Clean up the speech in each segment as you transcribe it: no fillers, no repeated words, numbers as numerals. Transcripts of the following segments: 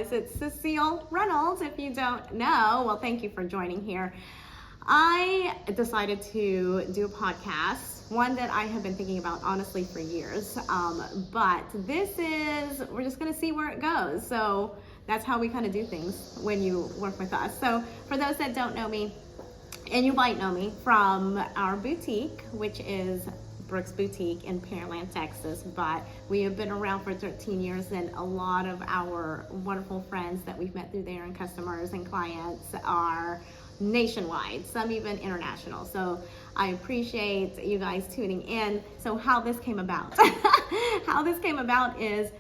guys. It's Cecile Reynolds. If you don't know, well, thank you for joining here. I decided to do a podcast, one that I have been thinking about honestly for years. But we're just going to see where it goes. So that's how we kind of do things when you work with us. So for those that don't know me, and you might know me from our boutique, which is Brooks Boutique in Pearland, Texas, but we have been around for 13 years, and a lot of our wonderful friends that we've met through there and customers and clients are nationwide, some even international. So I appreciate you guys tuning in. So how this came about, is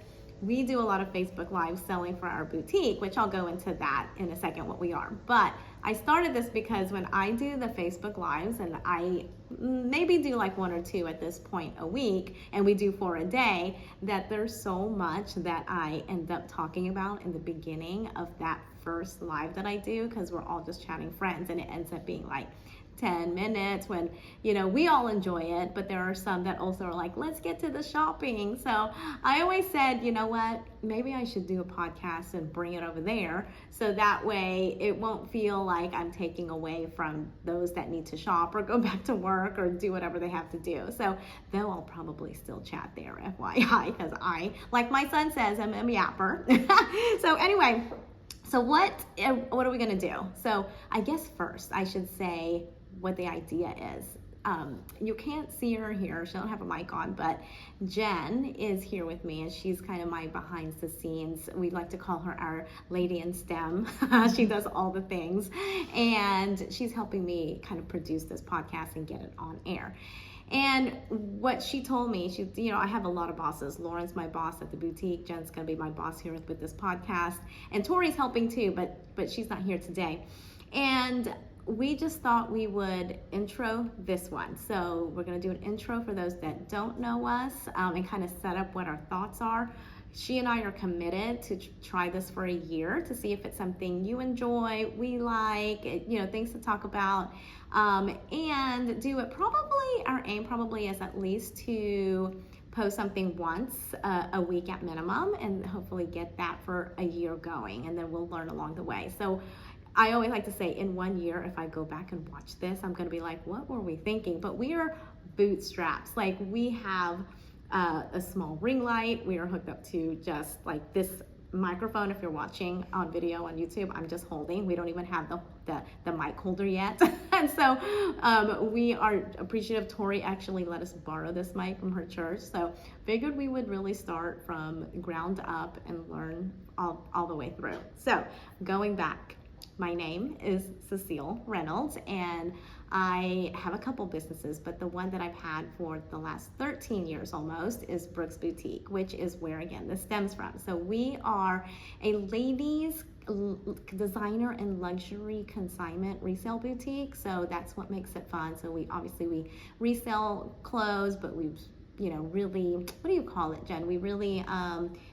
we do a lot of Facebook Live selling for our boutique, which I'll go into that in a second, what we are. But I started this because when I do the Facebook Lives, and I maybe do like one or two at this point a week, and we do 4 a day, that there's so much that I end up talking about in the beginning of that first live that I do, because we're all just chatting friends, and it ends up being like 10 minutes when, we all enjoy it, but there are some that also are like, let's get to the shopping. So I always said, you know what, maybe I should do a podcast and bring it over there. So that way it won't feel like I'm taking away from those that need to shop or go back to work or do whatever they have to do. So though I'll probably still chat there, FYI, because I, like my son says, I'm a yapper. So anyway, so what are we gonna do? So I guess first I should say what the idea is. You can't see her here, she don't have a mic on, but Jen is here with me, and she's kind of my behind the scenes. We like to call her our lady in STEM. She does all the things, and she's helping me kind of produce this podcast and get it on air. And what she told me, I have a lot of bosses. Lauren's my boss at the boutique. Jen's gonna be my boss here with this podcast. And Tori's helping too, but she's not here today. And we just thought we would intro this one. So we're gonna do an intro for those that don't know us, and kind of set up what our thoughts are. She and I are committed to try this for a year to see if it's something you enjoy, we like, things to talk about, and do it our aim probably is at least to post something once a week at minimum, and hopefully get that for a year going, and then we'll learn along the way. So I always like to say, in 1 year, if I go back and watch this, I'm gonna be like, what were we thinking? But we are bootstraps. Like, we have a small ring light. We are hooked up to just like this microphone. If you're watching on video on YouTube, I'm just holding. We don't even have the mic holder yet. And so we are appreciative. Tori actually let us borrow this mic from her church. So figured we would really start from ground up and learn all the way through. So going back, my name is Cecile Reynolds, and I have a couple businesses, but the one that I've had for the last 13 years almost is Brooks Boutique, which is where, again, this stems from. So we are a ladies designer and luxury consignment resale boutique. So that's what makes it fun. So we resell clothes, but we've really, what do you call it, Jen? We really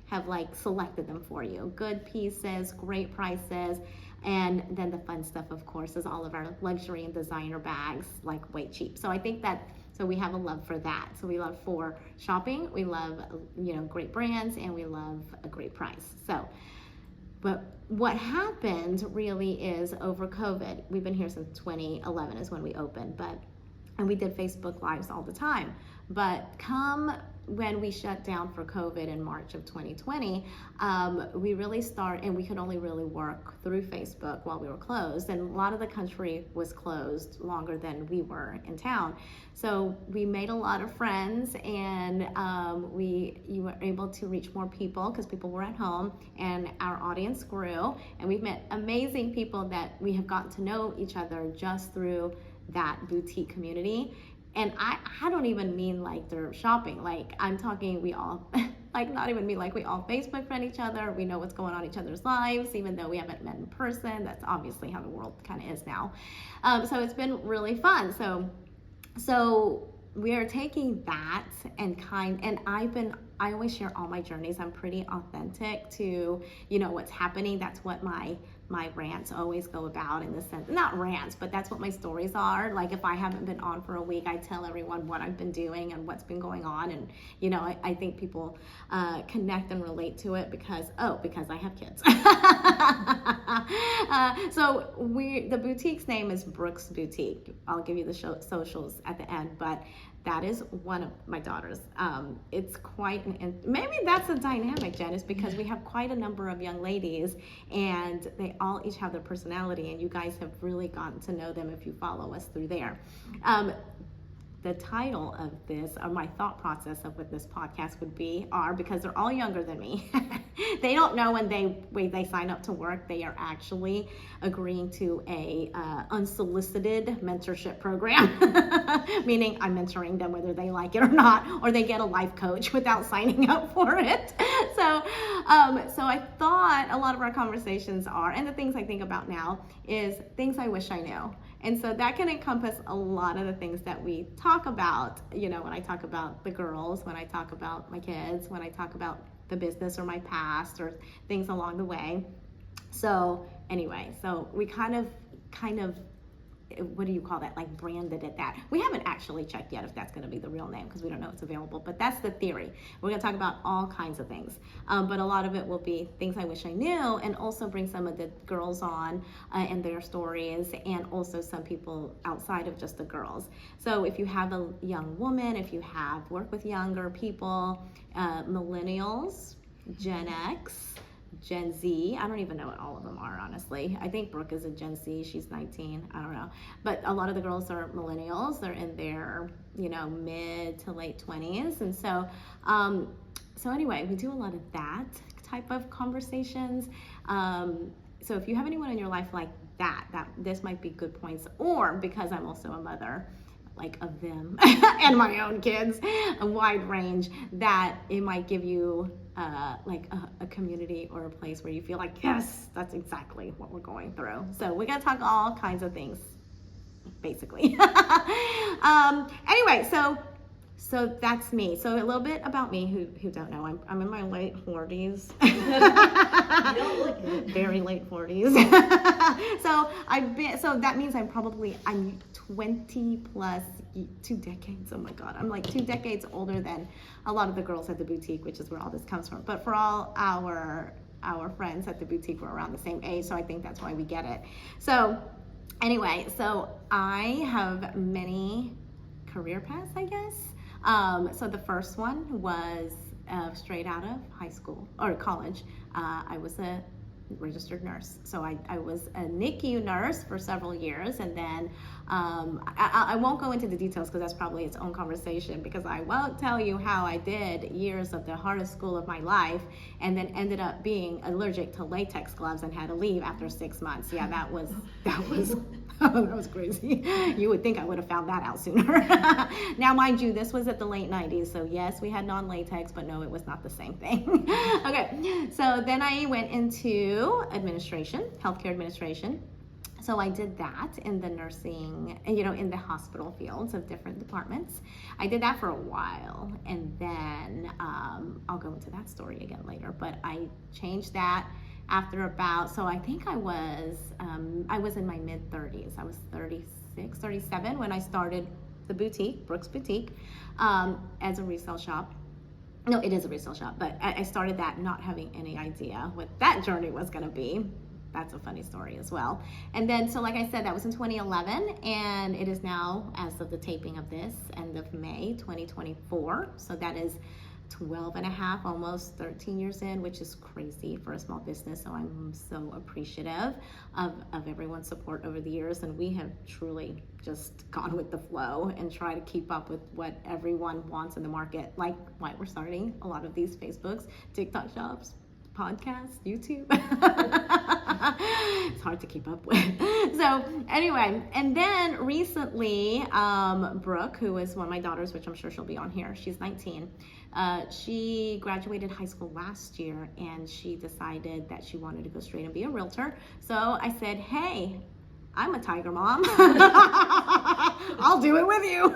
have like selected them for you. Good pieces, great prices. And then the fun stuff, of course, is all of our luxury and designer bags, like way cheap. So I think so we have a love for that. So we love for shopping, we love, great brands, and we love a great price. So, but what happened really is over COVID, we've been here since 2011 is when we opened, and we did Facebook Lives all the time. But come when we shut down for COVID in March of 2020, we really and we could only really work through Facebook while we were closed. And a lot of the country was closed longer than we were in town. So we made a lot of friends, and you were able to reach more people because people were at home, and our audience grew. And we've met amazing people that we have gotten to know each other just through that boutique community. And I don't even mean like they're shopping. Like, I'm talking, we all, like, not even mean like we all Facebook friend each other. We know what's going on in each other's lives, even though we haven't met in person. That's obviously how the world kind of is now. So it's been really fun. So we are taking that and I always share all my journeys. I'm pretty authentic to, what's happening. That's what my my rants always go about in the sense, not rants, but that's what my stories are. Like if I haven't been on for a week, I tell everyone what I've been doing and what's been going on. And, you know, I think people connect and relate to it because I have kids. So the boutique's name is Brooks Boutique. I'll give you the socials at the end, but that is one of my daughters. It's quite maybe that's a dynamic, Janice, because we have quite a number of young ladies and they all each have their personality, and you guys have really gotten to know them if you follow us through there. The title of this, or my thought process of what this podcast would be, are because they're all younger than me. They don't know when they sign up to work, they are actually agreeing to a unsolicited mentorship program, meaning I'm mentoring them whether they like it or not, or they get a life coach without signing up for it. So I thought a lot of our conversations are, and the things I think about now is things I wish I knew. And so that can encompass a lot of the things that we talk about, you know, when I talk about the girls, when I talk about my kids, when I talk about the business or my past or things along the way. So anyway, so we kind of, what do you call that? Like branded it that. We haven't actually checked yet if that's going to be the real name because we don't know it's available, but that's the theory. We're going to talk about all kinds of things, but a lot of it will be things I wish I knew, and also bring some of the girls on and their stories, and also some people outside of just the girls. So if you have a young woman, if you have worked with younger people, millennials, Gen X, Gen Z. I don't even know what all of them are, honestly. I think Brooke is a Gen Z. She's 19. I don't know. But a lot of the girls are millennials. They're in their, you know, mid to late 20s. And so, so anyway, we do a lot of that type of conversations. So if you have anyone in your life like that this might be good points, or because I'm also a mother, like of them and my own kids, a wide range, that it might give you like a community or a place where you feel like, yes, that's exactly what we're going through. So we're gonna talk all kinds of things, basically. Anyway, so that's me. So a little bit about me, who don't know. I'm in my late 40s. You don't look it. Very late 40s. So that means I'm 20 plus 2 decades. Oh my God. I'm like 2 decades older than a lot of the girls at the boutique, which is where all this comes from. But for all our friends at the boutique, we're around the same age. So I think that's why we get it. So anyway, so I have many career paths, I guess. So the first one was straight out of high school or college. I was a registered nurse. So I was a NICU nurse for several years, and then I won't go into the details because that's probably its own conversation, because I won't tell you how I did years of the hardest school of my life and then ended up being allergic to latex gloves and had to leave after 6 months. Yeah, that was that was crazy. You would think I would have found that out sooner. Now, mind you, this was at the late 90s, so yes, we had non-latex, but no, it was not the same thing. Okay, so then I went into administration, healthcare administration. So I did that in the nursing, you know, in the hospital fields of different departments. I did that for a while, and then I'll go into that story again later, but I changed that after about, so I think I was in my mid 30s. I was 36, 37 when I started the boutique, Brooks Boutique, as a resale shop. No, it is a resale shop, but I started that not having any idea what that journey was going to be. That's a funny story as well. And then, so like I said, that was in 2011, and it is now, as of the taping of this, end of May 2024. So that is 12 and a half, almost 13 years in, which is crazy for a small business. So I'm so appreciative of everyone's support over the years. And we have truly just gone with the flow and try to keep up with what everyone wants in the market. Like why we're starting a lot of these Facebooks, TikTok shops, podcasts, YouTube. It's hard to keep up with. So anyway, and then recently, Brooke, who is one of my daughters, which I'm sure she'll be on here, she's 19. She graduated high school last year, and she decided that she wanted to go straight and be a realtor. So I said, hey, I'm a tiger mom. I'll do it with you.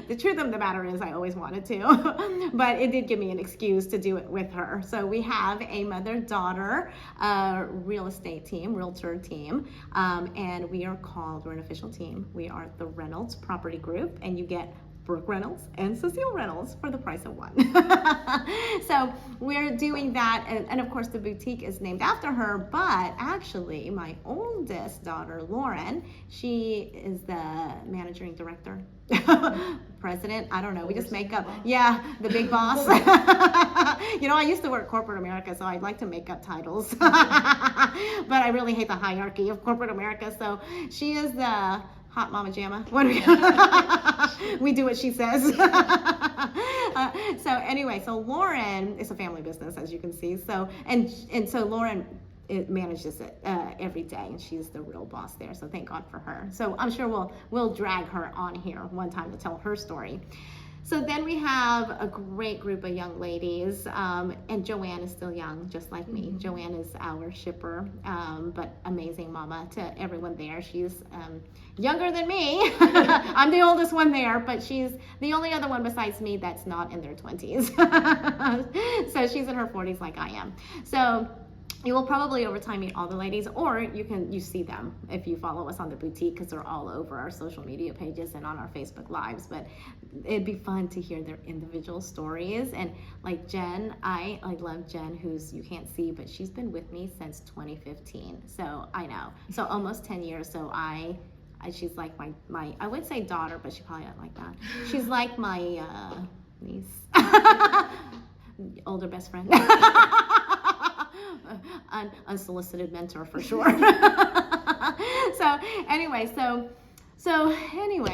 The truth of the matter is I always wanted to, but it did give me an excuse to do it with her. So we have a mother-daughter real estate team, realtor team, and we're an official team. We are the Reynolds Property Group, and you get Brooke Reynolds and Cecile Reynolds for the price of one. So we're doing that, and of course the boutique is named after her, but actually my oldest daughter, Lauren, she is the managing director, president, I don't know, we just make up, yeah, the big boss. You know, I used to work corporate America, so I'd like to make up titles, but I really hate the hierarchy of corporate America, so she is the hot mama jamma. What we do what she says. So anyway, so Lauren is a family business, as you can see. So and so Lauren manages it every day, and she's the real boss there. So thank God for her. So I'm sure we'll drag her on here one time to tell her story. So then we have a great group of young ladies, and Joanne is still young, just like me. Joanne is our shipper, but amazing mama to everyone there. She's younger than me. I'm the oldest one there, but she's the only other one besides me that's not in their 20s. So she's in her 40s like I am. So you will probably over time meet all the ladies, or you see them if you follow us on the boutique, because they're all over our social media pages and on our Facebook lives. But it'd be fun to hear their individual stories. And like Jen, I love Jen, who's you can't see, but she's been with me since 2015. So I know, so almost 10 years. So she's like my I would say daughter, but she probably not like that. She's like my niece, older best friend. Unsolicited mentor for sure. So anyway,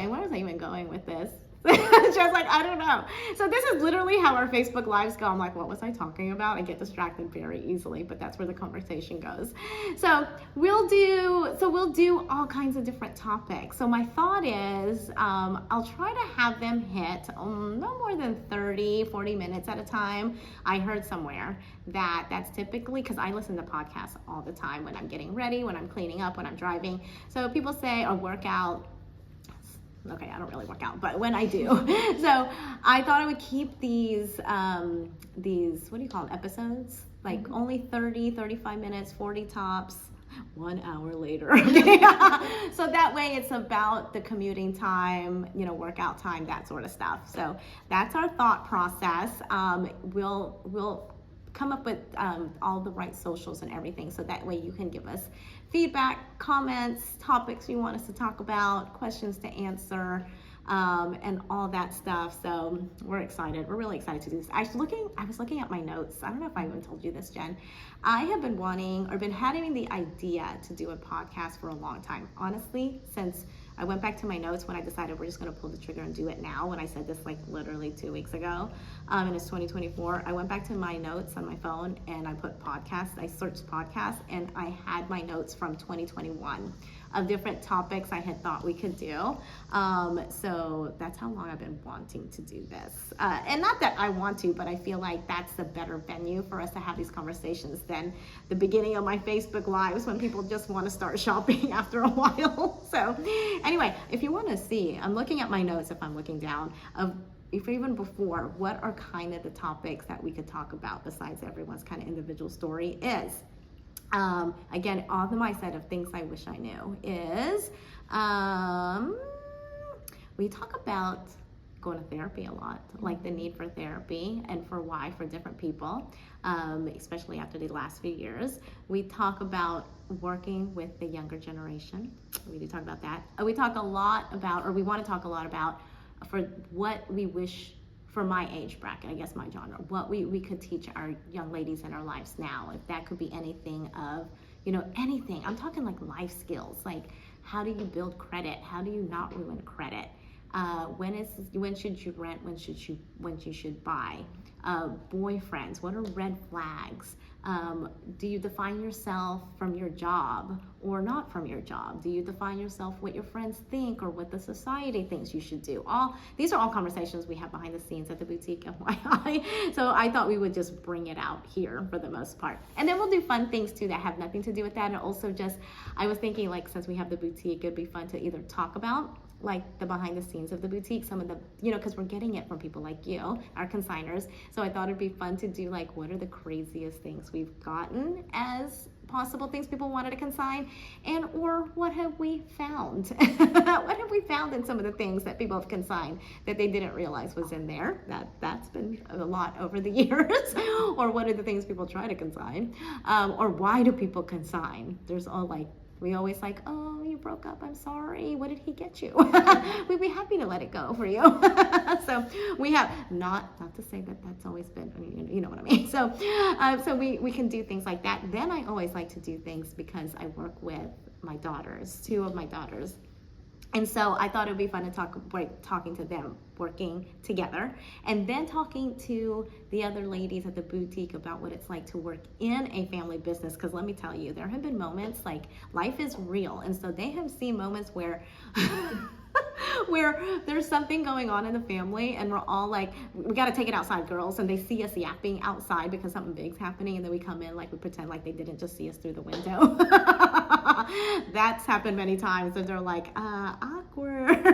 where was I even going with this? Just like, I don't know. So this is literally how our Facebook lives go. I'm like, what was I talking about? I get distracted very easily, but that's where the conversation goes. So we'll do all kinds of different topics. So my thought is, I'll try to have them hit no more than 30-40 minutes at a time. I heard somewhere that's typically, because I listen to podcasts all the time when I'm getting ready, when I'm cleaning up, when I'm driving. So people say, or work out. Okay, I don't really work out, but when I do. So I thought I would keep these what do you call them, episodes? Like only 30-35 minutes, 40 tops, 1 hour later. So that way it's about the commuting time, workout time, that sort of stuff. So that's our thought process. We'll come up with all the right socials and everything, so that way you can give us feedback, comments, topics you want us to talk about, questions to answer, and all that stuff. So we're excited. We're really excited to do this. I was looking at my notes. I don't know if I even told you this, Jen. I have been having the idea to do a podcast for a long time. Honestly, since I went back to my notes when I decided we're just going to pull the trigger and do it now, when I said this like literally 2 weeks ago, and it's 2024. I went back to my notes on my phone and I put podcasts. I searched podcasts, and I had my notes from 2021 of different topics I had thought we could do. So that's how long I've been wanting to do this. And not that I want to, but I feel like that's the better venue for us to have these conversations than the beginning of my Facebook lives, when people just want to start shopping after a while. So anyway, if you want to see, I'm looking at my notes, if I'm looking down, if even before, what are kind of the topics that we could talk about besides everyone's kind of individual story is. Again, on the mindset of things I wish I knew is, we talk about going to therapy a lot, like the need for therapy and for why for different people, especially after the last few years. We talk about working with the younger generation. We do talk about that. We talk a lot about, or we want to talk a lot about, for what we wish for my age bracket, I guess my genre, what we could teach our young ladies in our lives now. If that could be anything of, anything. I'm talking like life skills, like how do you build credit? How do you not ruin credit? When should you rent? When you should buy? Boyfriends, what are red flags? Do you define yourself from your job or not from your job? Do you define yourself what your friends think or what the society thinks you should do? These are all conversations we have behind the scenes at the boutique, FYI. So I thought we would just bring it out here for the most part. And then we'll do fun things too that have nothing to do with that. And also I was thinking, like, since we have the boutique, it'd be fun to either talk about like the behind the scenes of the boutique, some of the, because we're getting it from people like you, our consigners. So I thought it'd be fun to do like, what are the craziest things we've gotten as possible things people wanted to consign, and or what have we found? What have we found in some of the things that people have consigned that they didn't realize was in there? That's been a lot over the years. Or what are the things people try to consign? Or why do people consign? There's all like, we always like, oh, you broke up, I'm sorry, what did he get you? We'd be happy to let it go for you. So we have, not to say that that's always been, you know what I mean. So we can do things like that. Then I always like to do things because I work with my daughters, 2 of my daughters. And so I thought it would be fun to talking to them, working together, and then talking to the other ladies at the boutique about what it's like to work in a family business. Because let me tell you, there have been moments, like, life is real. And so they have seen moments where where there's something going on in the family and we're all like, we got to take it outside, girls. And they see us yapping outside because something big's happening. And then we come in like we pretend like they didn't just see us through the window. That's happened many times. And they're like, awkward.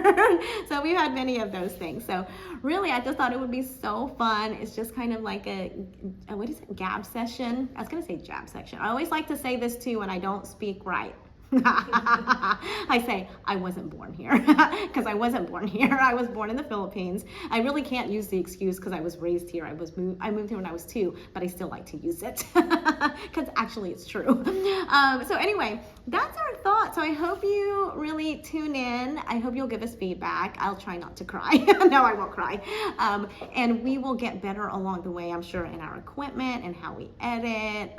So we've had many of those things. So really, I just thought it would be so fun. It's just kind of like a what is it? Gab session. I was going to say jab section. I always like to say this too when I don't speak right. I say I wasn't born here because I wasn't born here. I was born in the Philippines. I really can't use the excuse because I was raised here. I moved here when I was 2, but I still like to use it because actually it's true. So anyway, that's our thought. So I hope you really tune in. I hope you'll give us feedback. I'll try not to cry. No, I won't cry. And we will get better along the way, I'm sure, in our equipment and how we edit,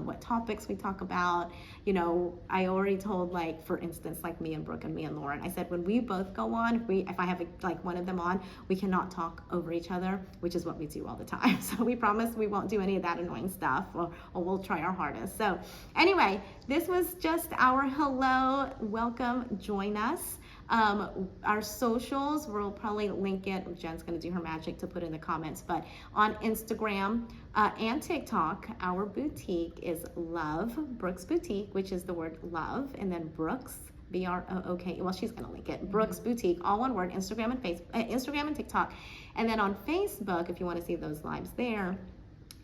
what topics we talk about. I already told, like, for instance, like me and Brooke and me and Lauren, I said when we both go on, if I have like one of them on, we cannot talk over each other, which is what we do all the time. So we promise we won't do any of that annoying stuff, or we'll try our hardest. So anyway, this was just our hello, welcome, join us. Our socials, we'll probably link it. Jen's going to do her magic to put in the comments, but on Instagram and TikTok, our boutique is Love Brooks Boutique, which is the word love, and then Brooks, B-R-O-O-K. Well, she's going to link it. Brooks Boutique, all one word, Instagram and TikTok. And then on Facebook, if you want to see those lives there,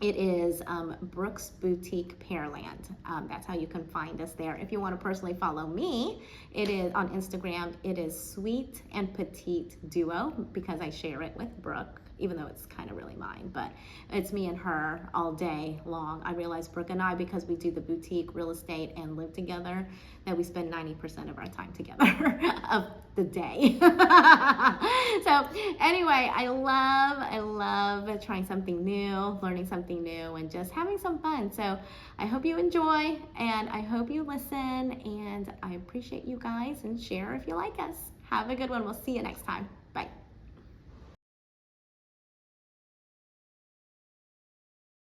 it is Brooks Boutique Pearland. That's how you can find us there. If you want to personally follow me, it is on Instagram. It is Sweet and Petite Duo because I share it with Brooke, even though it's kind of really mine, but it's me and her all day long. I realize Brooke and I, because we do the boutique, real estate, and live together, that we spend 90% of our time together of the day. So anyway, I love trying something new, learning something new, and just having some fun. So I hope you enjoy, and I hope you listen, and I appreciate you guys, and share if you like us. Have a good one. We'll see you next time.